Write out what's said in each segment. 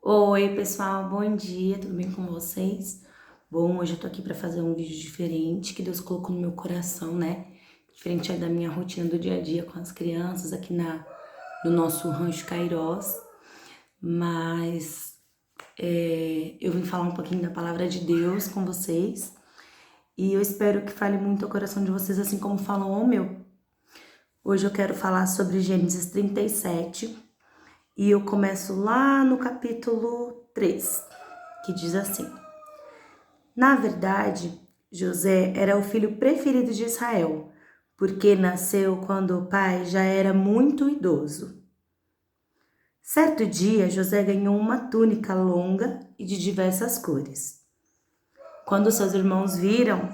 Oi, pessoal, bom dia, tudo bem com vocês? Bom, hoje eu tô aqui pra fazer um vídeo diferente que Deus colocou no meu coração, né? Diferente da minha rotina do dia a dia com as crianças aqui no nosso Rancho Cairós. Mas eu vim falar um pouquinho da palavra de Deus com vocês e eu espero que fale muito ao coração de vocês, assim como falam ao meu. Hoje eu quero falar sobre Gênesis 37 e eu começo lá no capítulo 3, que diz assim: Na verdade, José era o filho preferido de Israel, porque nasceu quando o pai já era muito idoso. Certo dia, José ganhou uma túnica longa e de diversas cores. Quando seus irmãos viram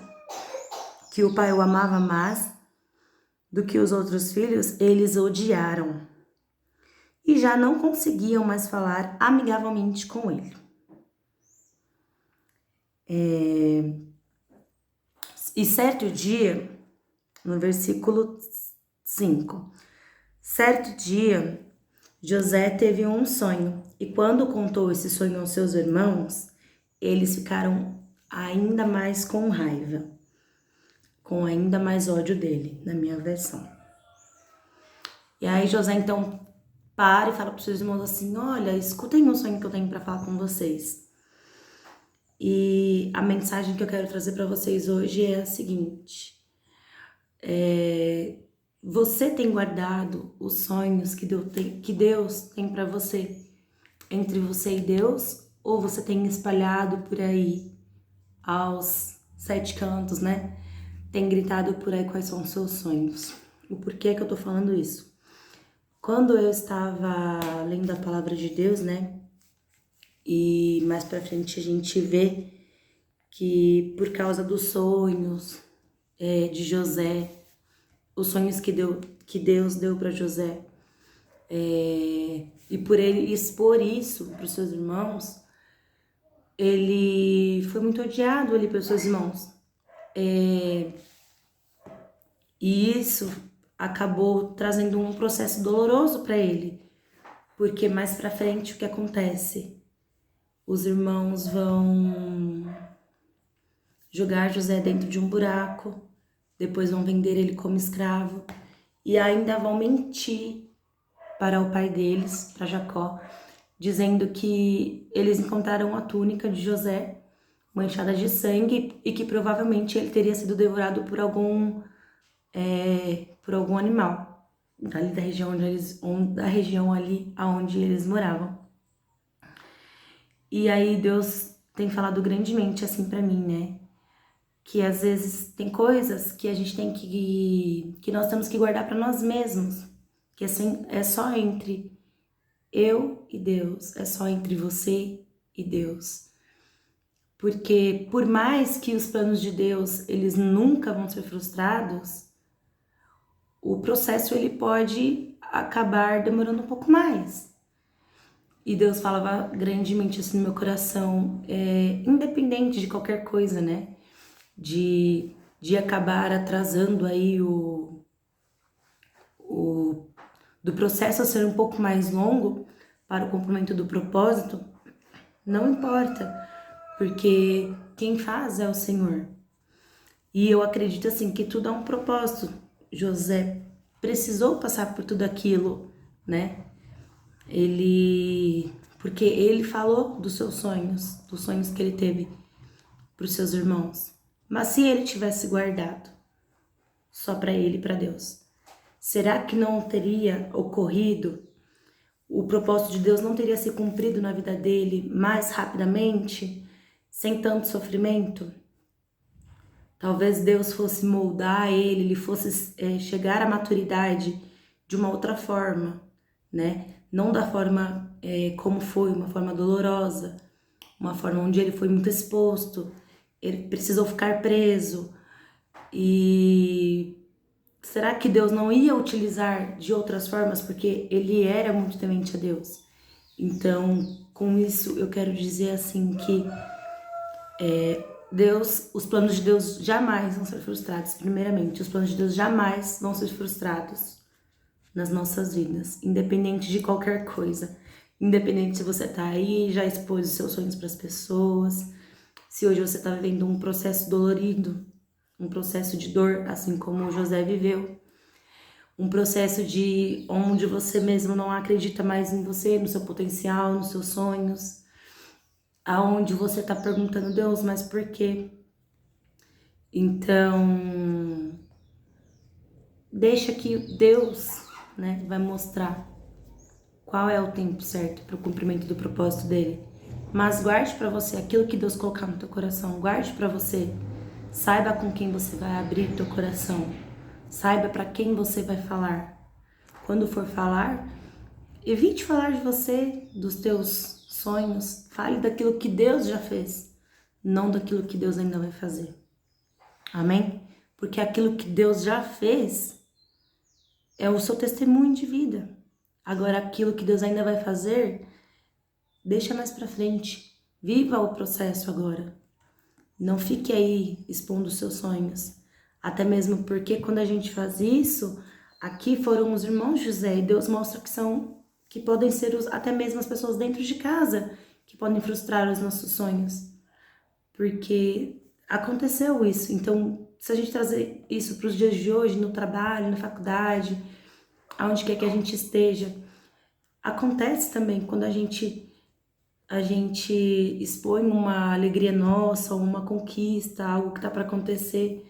que o pai o amava mais do que os outros filhos, eles o odiaram e já não conseguiam mais falar amigavelmente com ele. E certo dia, no versículo 5, certo dia, José teve um sonho, e quando contou esse sonho aos seus irmãos, eles ficaram ainda mais com raiva, com ainda mais ódio dele, na minha versão. E aí José então para e fala para os seus irmãos assim: olha, escutem o sonho que eu tenho para falar com vocês. E a mensagem que eu quero trazer para vocês hoje é a seguinte: você tem guardado os sonhos que Deus tem para você entre você e Deus, ou você tem espalhado por aí aos sete cantos, né? Tem gritado por aí quais são os seus sonhos. O porquê que eu tô falando isso? Quando eu estava lendo a palavra de Deus, né? E mais pra frente a gente vê que por causa dos sonhos de José, os sonhos que Deus deu para José, e por ele expor isso para os seus irmãos, ele foi muito odiado ali pelos seus irmãos. E isso acabou trazendo um processo doloroso para ele, porque mais para frente o que acontece? Os irmãos vão jogar José dentro de um buraco, depois vão vender ele como escravo e ainda vão mentir para o pai deles, para Jacó, dizendo que eles encontraram a túnica de José manchada de sangue e que provavelmente ele teria sido devorado por algum animal ali da região da região ali aonde eles moravam. E aí Deus tem falado grandemente assim para mim, né? Que às vezes tem coisas que a gente tem que nós temos que guardar para nós mesmos, que assim é só entre eu e Deus, é só entre você e Deus. Porque por mais que os planos de Deus, eles nunca vão ser frustrados, o processo ele pode acabar demorando um pouco mais. E Deus falava grandemente assim no meu coração, independente de qualquer coisa, né? De acabar atrasando aí do processo a ser um pouco mais longo para o cumprimento do propósito, não importa, porque quem faz é o Senhor. E eu acredito assim que tudo há um propósito. José precisou passar por tudo aquilo, né? Porque ele falou dos seus sonhos, dos sonhos que ele teve para os seus irmãos. Mas se ele tivesse guardado só para ele e para Deus, será que não teria ocorrido? O propósito de Deus não teria se cumprido na vida dele mais rapidamente, sem tanto sofrimento? Talvez Deus fosse moldar ele fosse chegar à maturidade de uma outra forma, né? Não da forma como foi, uma forma dolorosa, uma forma onde ele foi muito exposto, ele precisou ficar preso. E será que Deus não ia utilizar de outras formas? Porque ele era muito temente a Deus. Então, com isso, eu quero dizer assim que os planos de Deus jamais vão ser frustrados. Primeiramente, os planos de Deus jamais vão ser frustrados nas nossas vidas, independente de qualquer coisa. Independente se você tá aí, já expôs os seus sonhos para as pessoas, se hoje você tá vivendo um processo dolorido, um processo de dor, assim como o José viveu, um processo de onde você mesmo não acredita mais em você, no seu potencial, nos seus sonhos, aonde você tá perguntando, Deus, mas por quê? Então, deixa que Deus, né, vai mostrar qual é o tempo certo para o cumprimento do propósito dele. Mas guarde para você aquilo que Deus colocar no teu coração. Guarde para você. Saiba com quem você vai abrir teu coração. Saiba para quem você vai falar. Quando for falar, evite falar de você, dos teus sonhos. Fale daquilo que Deus já fez, não daquilo que Deus ainda vai fazer. Amém? Porque aquilo que Deus já fez é o seu testemunho de vida. Agora, aquilo que Deus ainda vai fazer, deixa mais pra frente. Viva o processo agora. Não fique aí expondo os seus sonhos. Até mesmo porque quando a gente faz isso, aqui foram os irmãos José e Deus mostra que podem ser até mesmo as pessoas dentro de casa que podem frustrar os nossos sonhos. Porque aconteceu isso. Então, se a gente trazer isso para os dias de hoje, no trabalho, na faculdade, aonde quer que a gente esteja, acontece também quando a gente expõe uma alegria nossa, uma conquista, algo que tá para acontecer.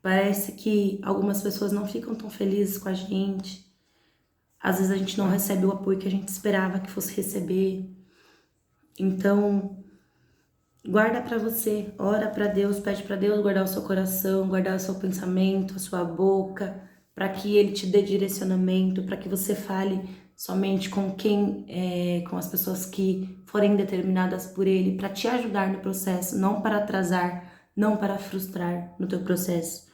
Parece que algumas pessoas não ficam tão felizes com a gente. Às vezes a gente não recebe o apoio que a gente esperava que fosse receber. Então, guarda para você, ora para Deus, pede para Deus guardar o seu coração, guardar o seu pensamento, a sua boca, para que Ele te dê direcionamento, para que você fale somente com as pessoas que forem determinadas por Ele, para te ajudar no processo, não para atrasar, não para frustrar no teu processo.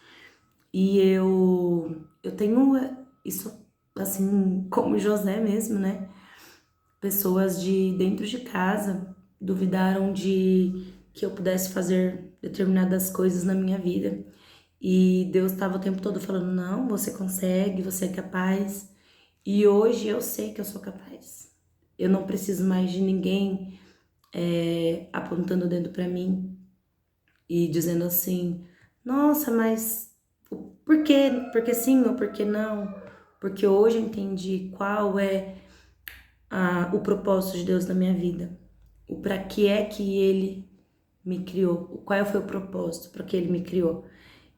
E eu tenho isso assim como José mesmo, né? Pessoas de dentro de casa duvidaram de que eu pudesse fazer determinadas coisas na minha vida. E Deus estava o tempo todo falando: não, você consegue, você é capaz. E hoje eu sei que eu sou capaz. Eu não preciso mais de ninguém apontando o dedo para mim e dizendo assim: nossa, mas por quê? Por que sim ou por que não? Porque hoje eu entendi qual é o propósito de Deus na minha vida. O para que é que Ele me criou. Qual foi o propósito para que Ele me criou.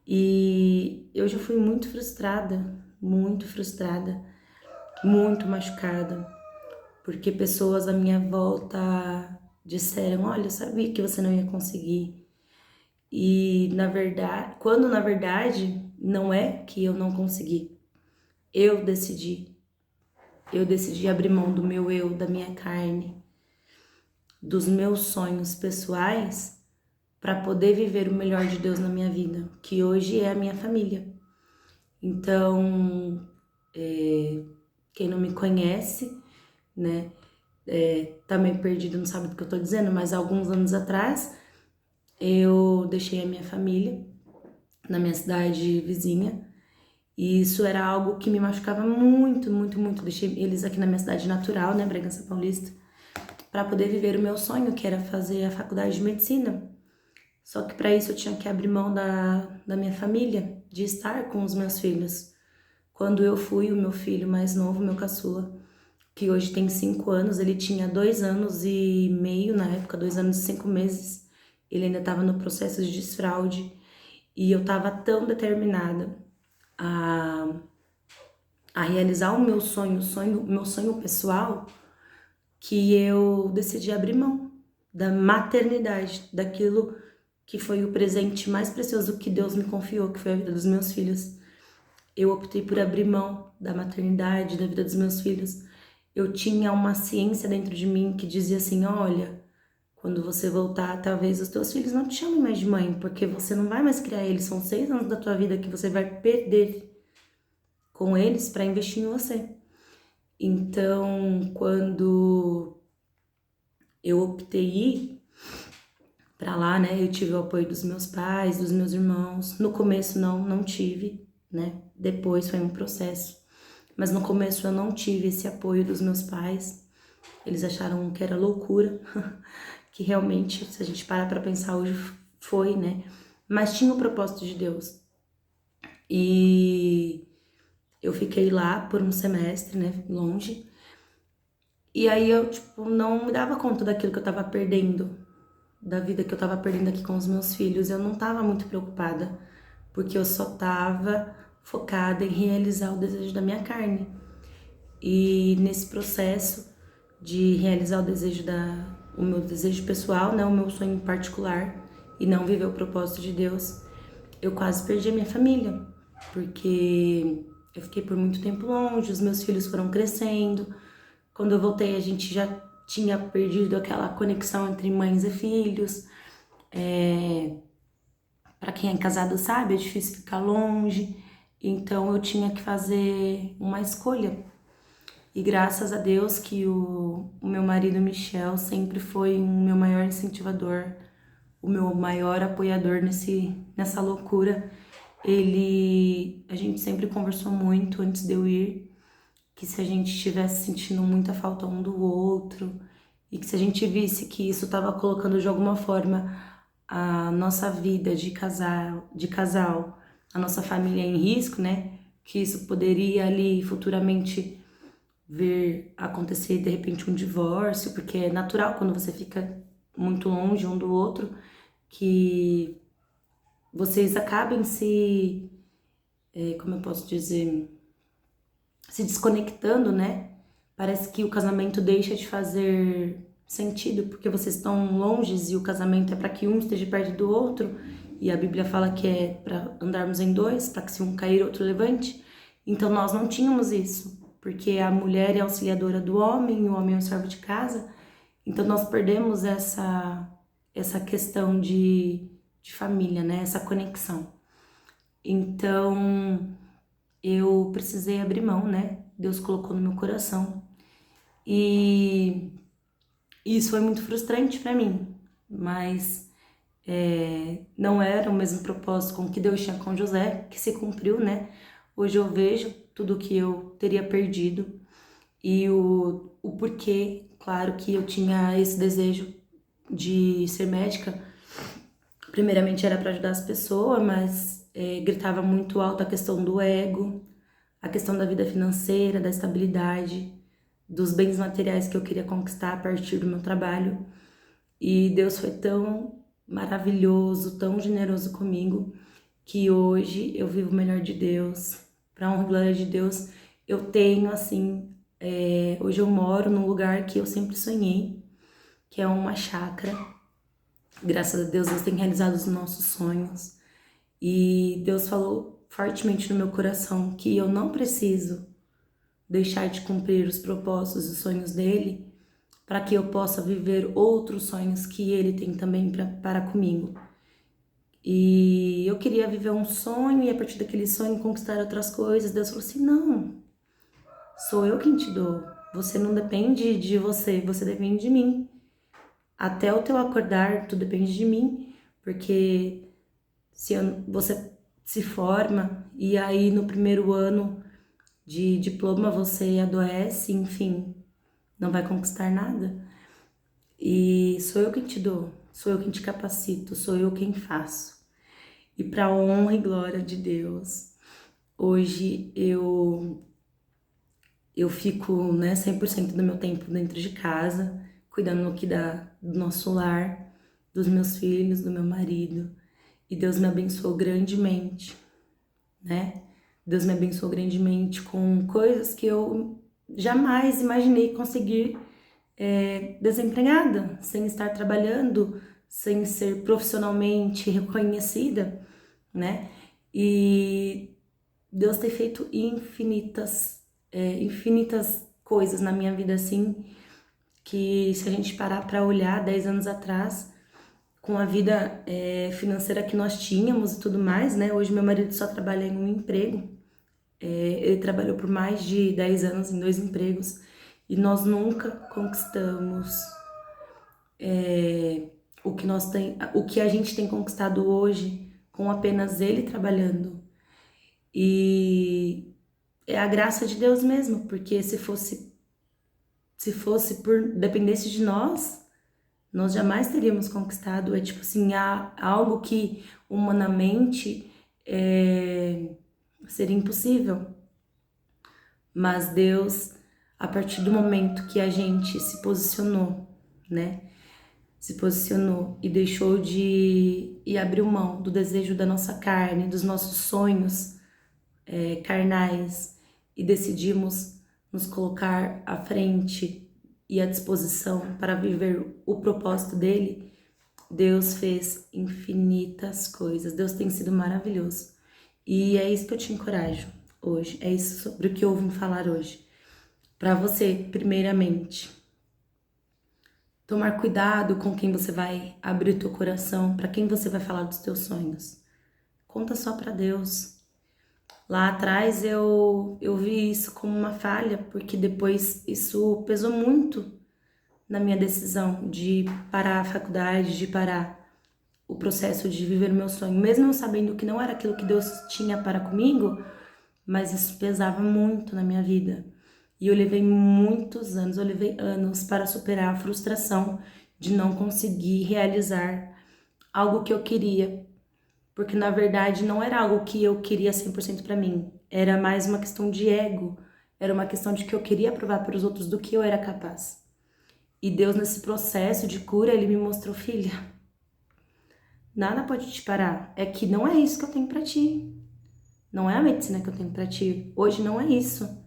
E eu já fui muito frustrada, muito machucada, porque pessoas à minha volta disseram: olha, eu sabia que você não ia conseguir. E na verdade, quando na verdade não é que eu não consegui, eu decidi. Eu decidi abrir mão do meu eu, da minha carne, dos meus sonhos pessoais para poder viver o melhor de Deus na minha vida, que hoje é a minha família. Então, quem não me conhece, né, tá meio perdido, não sabe do que eu tô dizendo, mas alguns anos atrás eu deixei a minha família na minha cidade vizinha e isso era algo que me machucava muito, muito, muito. Deixei eles aqui na minha cidade natural, né, Bragança Paulista, para poder viver o meu sonho, que era fazer a faculdade de medicina. Só que para isso eu tinha que abrir mão da minha família, de estar com os meus filhos. Quando eu fui, o meu filho mais novo, meu caçula, que hoje tem 5 anos, ele tinha 2 anos e meio na época, 2 anos e 5 meses. Ele ainda estava no processo de desfraude e eu estava tão determinada a, a realizar o meu sonho pessoal, que eu decidi abrir mão da maternidade, daquilo que foi o presente mais precioso que Deus me confiou, que foi a vida dos meus filhos. Eu optei por abrir mão da maternidade, da vida dos meus filhos. Eu tinha uma ciência dentro de mim que dizia assim: olha, quando você voltar, talvez os teus filhos não te chamem mais de mãe, porque você não vai mais criar eles. São 6 anos da tua vida que você vai perder com eles para investir em você. Então, quando eu optei ir para lá, né, eu tive o apoio dos meus pais, dos meus irmãos. No começo não tive, né? Depois foi um processo. mas no começo eu não tive esse apoio dos meus pais. Eles acharam que era loucura, que realmente, se a gente parar pra pensar hoje, foi, né? Mas tinha o propósito de Deus. E eu fiquei lá por um semestre, né, longe. E aí eu, tipo, não me dava conta daquilo que eu tava perdendo, da vida que eu tava perdendo aqui com os meus filhos. Eu não tava muito preocupada, porque eu só tava focada em realizar o desejo da minha carne. E nesse processo de realizar o meu desejo pessoal, né, o meu sonho em particular, e não viver o propósito de Deus, eu quase perdi a minha família, porque eu fiquei por muito tempo longe, os meus filhos foram crescendo. Quando eu voltei, a gente já tinha perdido aquela conexão entre mães e filhos. Para quem é casado sabe, é difícil ficar longe, então eu tinha que fazer uma escolha. E graças a Deus que o meu marido Michel sempre foi o meu maior incentivador, o meu maior apoiador nessa loucura. A gente sempre conversou muito antes de eu ir, que se a gente estivesse sentindo muita falta um do outro, e que se a gente visse que isso estava colocando de alguma forma a nossa vida de casal, a nossa família em risco, né? Que isso poderia ali futuramente ver acontecer de repente um divórcio, porque é natural quando você fica muito longe um do outro que vocês acabem como eu posso dizer, se desconectando, né? Parece que o casamento deixa de fazer sentido porque vocês estão longes e o casamento é para que um esteja perto do outro, e a Bíblia fala que é para andarmos em dois, para que se um cair, outro levante. Então nós não tínhamos isso, porque a mulher é auxiliadora do homem e o homem é o servo de casa. Então nós perdemos essa questão de família, né? Essa conexão. Então eu precisei abrir mão, né? Deus colocou no meu coração. E isso foi muito frustrante para mim, mas não era o mesmo propósito com que Deus tinha com José, que se cumpriu, né? Hoje eu vejo tudo que eu teria perdido e o porquê. Claro que eu tinha esse desejo de ser médica, primeiramente era para ajudar as pessoas, mas gritava muito alto a questão do ego, a questão da vida financeira, da estabilidade, dos bens materiais que eu queria conquistar a partir do meu trabalho. E Deus foi tão maravilhoso, tão generoso comigo, que hoje eu vivo o melhor de Deus, para honra e glória de Deus. Eu tenho, assim, hoje eu moro num lugar que eu sempre sonhei, que é uma chácara. Graças a Deus tem realizado os nossos sonhos. E Deus falou fortemente no meu coração que eu não preciso deixar de cumprir os propósitos e os sonhos dele para que eu possa viver outros sonhos que ele tem também para comigo. E eu queria viver um sonho e a partir daquele sonho conquistar outras coisas. Deus falou assim: não, sou eu quem te dou. Você não depende de você, você depende de mim. Até o teu acordar, tu depende de mim, porque você se forma e aí no primeiro ano de diploma você adoece, enfim, não vai conquistar nada. E sou eu quem te dou, sou eu quem te capacito, sou eu quem faço. E para honra e glória de Deus, hoje eu fico, né, 100% do meu tempo dentro de casa, cuidando aqui do nosso lar, dos meus filhos, do meu marido. E Deus me abençoou grandemente, né? Deus me abençoou grandemente com coisas que eu jamais imaginei conseguir desempregada, sem estar trabalhando, sem ser profissionalmente reconhecida, né? E Deus tem feito infinitas coisas na minha vida assim, que se a gente parar para olhar 10 anos atrás, com a vida financeira que nós tínhamos e tudo mais, né? Hoje meu marido só trabalha em um emprego, ele trabalhou por mais de 10 anos em 2 empregos e nós nunca conquistamos o que a gente tem conquistado hoje com apenas ele trabalhando. E é a graça de Deus mesmo, porque se fosse por dependesse de nós jamais teríamos conquistado. É tipo assim, há algo que humanamente seria impossível. Mas Deus, a partir do momento que a gente se posicionou, né? Se posicionou e deixou e abriu mão do desejo da nossa carne, dos nossos sonhos carnais, e decidimos nos colocar à frente e à disposição para viver o propósito dele, Deus fez infinitas coisas. Deus tem sido maravilhoso. E é isso que eu te encorajo hoje. É isso sobre o que eu vim falar hoje. Para você, primeiramente, tomar cuidado com quem você vai abrir o teu coração, para quem você vai falar dos teus sonhos. Conta só para Deus. Lá atrás eu vi isso como uma falha, porque depois isso pesou muito na minha decisão de parar a faculdade, de parar o processo de viver o meu sonho, mesmo eu sabendo que não era aquilo que Deus tinha para comigo, mas isso pesava muito na minha vida. E eu levei muitos anos, eu levei anos para superar a frustração de não conseguir realizar algo que eu queria, porque na verdade não era algo que eu queria 100% para mim, era mais uma questão de ego, era uma questão de que eu queria provar para os outros do que eu era capaz. E Deus, nesse processo de cura, Ele me mostrou: filha, nada pode te parar, é que não é isso que eu tenho para ti, não é a medicina que eu tenho para ti, hoje não é isso.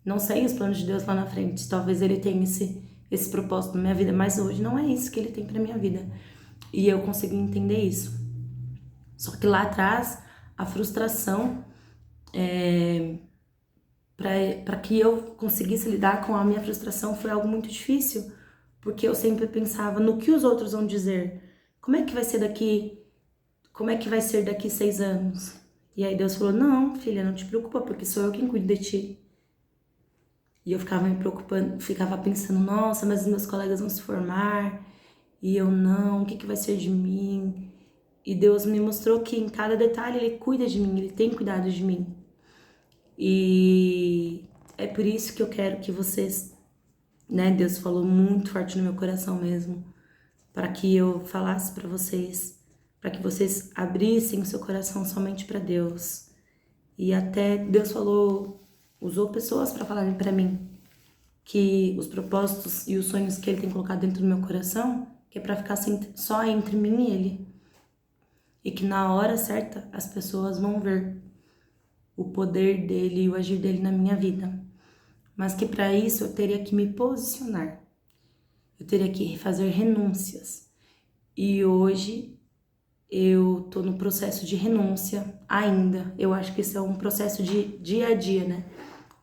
Não sei os planos de Deus lá na frente, talvez Ele tenha esse propósito na minha vida, mas hoje não é isso que Ele tem para minha vida. E eu consegui entender isso. Só que lá atrás, a frustração, para que eu conseguisse lidar com a minha frustração, foi algo muito difícil, porque eu sempre pensava no que os outros vão dizer. Como é que vai ser daqui 6 anos? E aí Deus falou: não, filha, não te preocupa, porque sou eu quem cuido de ti. E eu ficava me preocupando, ficava pensando: nossa, mas os meus colegas vão se formar, e eu não, o que vai ser de mim? E Deus me mostrou que em cada detalhe Ele cuida de mim, Ele tem cuidado de mim. E é por isso que eu quero que vocês, né, Deus falou muito forte no meu coração mesmo, para que eu falasse para vocês, para que vocês abrissem o seu coração somente para Deus. E até Deus usou pessoas para falarem para mim que os propósitos e os sonhos que Ele tem colocado dentro do meu coração, que é para ficar só entre mim e Ele. E que na hora certa as pessoas vão ver o poder dele e o agir dele na minha vida. Mas que para isso eu teria que me posicionar. Eu teria que fazer renúncias. E hoje eu tô no processo de renúncia ainda. Eu acho que isso é um processo de dia a dia, né?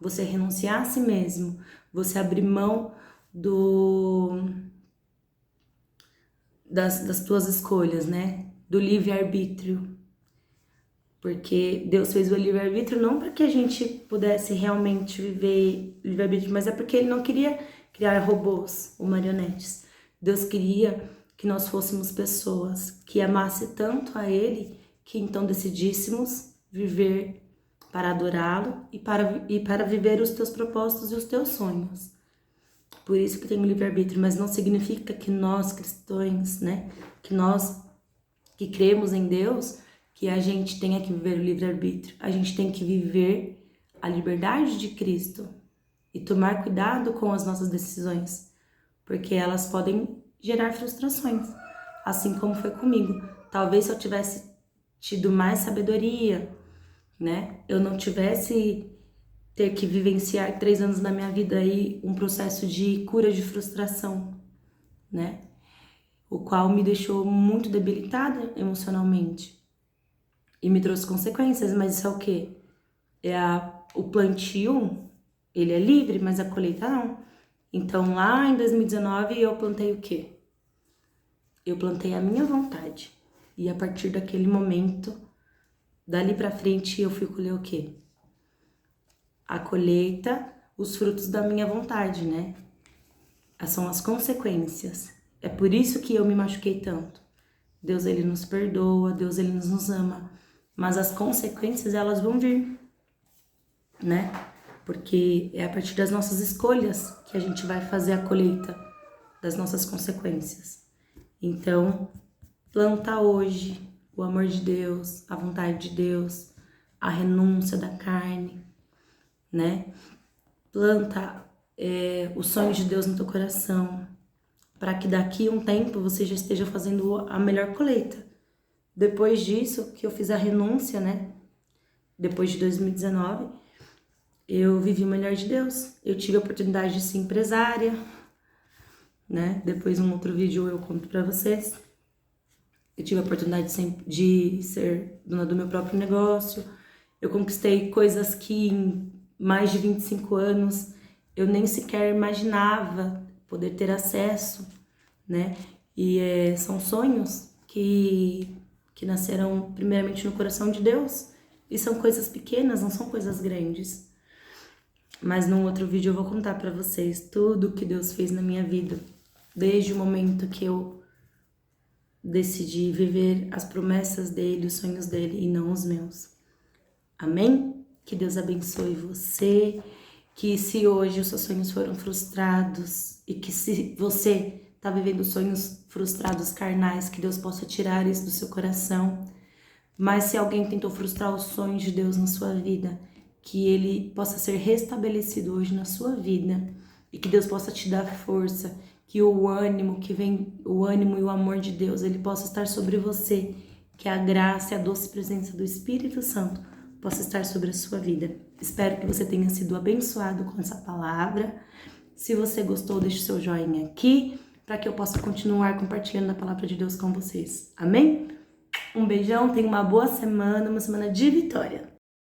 Você renunciar a si mesmo, você abrir mão das tuas escolhas, né? Do livre-arbítrio. Porque Deus fez o livre-arbítrio não para que a gente pudesse realmente viver livre-arbítrio, mas é porque Ele não queria criar robôs ou marionetes. Deus queria que nós fôssemos pessoas que amassem tanto a Ele, que então decidíssemos viver para adorá-lo e para viver os teus propósitos e os teus sonhos. Por isso que tem o livre-arbítrio, mas não significa que nós cristãos, né, que nós que cremos em Deus, que a gente tenha que viver o livre-arbítrio. A gente tem que viver a liberdade de Cristo e tomar cuidado com as nossas decisões, porque elas podem gerar frustrações, assim como foi comigo. Talvez se eu tivesse tido mais sabedoria, né, eu não tivesse ter que vivenciar 3 anos da minha vida aí um processo de cura de frustração, né, o qual me deixou muito debilitada emocionalmente e me trouxe consequências. Mas isso é o quê? O plantio, ele é livre, mas a colheita não. Então lá em 2019 eu plantei o quê? Eu plantei a minha vontade. E a partir daquele momento, dali pra frente, eu fui colher o quê? A colheita, os frutos da minha vontade, né? São as consequências. É por isso que eu me machuquei tanto. Deus, Ele nos perdoa, Deus, Ele nos ama. Mas as consequências, elas vão vir, né? porque é a partir das nossas escolhas que a gente vai fazer a colheita das nossas consequências. Então, planta hoje o amor de Deus, a vontade de Deus, a renúncia da carne, né? Planta os sonhos de Deus no teu coração, para que daqui a um tempo você já esteja fazendo a melhor colheita. Depois disso, que eu fiz a renúncia, né? Depois de 2019, eu vivi o melhor de Deus. Eu tive a oportunidade de ser empresária, né? Depois, um outro vídeo eu conto para vocês. Eu tive a oportunidade de ser dona do meu próprio negócio. Eu conquistei coisas que em mais de 25 anos eu nem sequer imaginava poder ter acesso, né? E são sonhos que nasceram primeiramente no coração de Deus. E são coisas pequenas, não são coisas grandes. Mas num outro vídeo eu vou contar pra vocês tudo que Deus fez na minha vida. Desde o momento que eu decidi viver as promessas dele, os sonhos dele e não os meus. Amém? Que Deus abençoe você. Que se hoje os seus sonhos foram frustrados e que se você está vivendo sonhos frustrados carnais, que Deus possa tirar isso do seu coração. Mas se alguém tentou frustrar os sonhos de Deus na sua vida, que ele possa ser restabelecido hoje na sua vida e que Deus possa te dar força, que o ânimo que vem, o ânimo e o amor de Deus, ele possa estar sobre você, que a graça e a doce presença do Espírito Santo possa estar sobre a sua vida. Espero que você tenha sido abençoado com essa palavra. Se você gostou, deixe o seu joinha aqui, para que eu possa continuar compartilhando a palavra de Deus com vocês. Amém? Um beijão, tenha uma boa semana, uma semana de vitória.